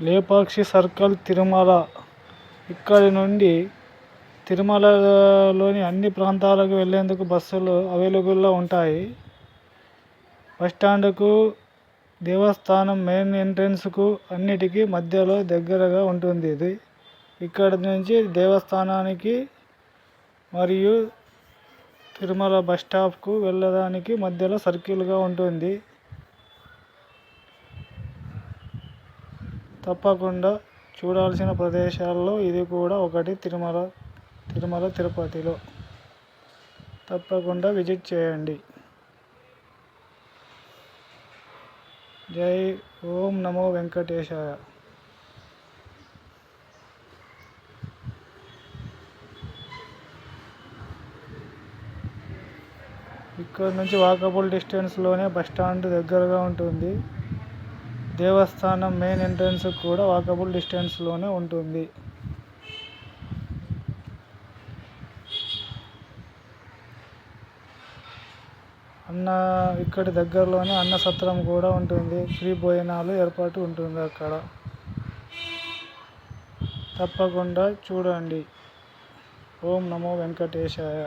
Lepakshi circle Tirumala. ఇక్కడి నుండి తిరుమలలోని అన్ని ప్రాంతాలకు వెళ్లేందుకు బస్సులు అవైలబుల్లో ఉంటాయి. బస్టాండ్కు, దేవస్థానం మెయిన్ ఎంట్రన్స్కు అన్నిటికీ మధ్యలో దగ్గరగా ఉంటుంది ఇది. ఇక్కడి నుంచి దేవస్థానానికి మరియు తిరుమల బస్ స్టాప్కు వెళ్ళడానికి మధ్యలో సర్కిల్గా ఉంటుంది. తప్పకుండా చూడాల్సిన ప్రదేశాల్లో ఇది కూడా ఒకటి. తిరుమల తిరుపతిలో తప్పకుండా విజిట్ చేయండి. జై ఓం నమో వెంకటేశాయ. ఇక్కడ నుంచి వాకబుల్ డిస్టెన్స్లోనే బస్టాండ్ దగ్గరగా ఉంటుంది. దేవస్థానం మెయిన్ ఎంట్రన్స్ కూడా వాకబుల్ డిస్టెన్స్లోనే ఉంటుంది. ఇక్కడి దగ్గరలోనే అన్న సత్రం కూడా ఉంటుంది. ఫ్రీ భోజనాలు ఏర్పాటు ఉంటుంది అక్కడ. తప్పకుండా చూడండి. ఓం నమో వెంకటేశాయ.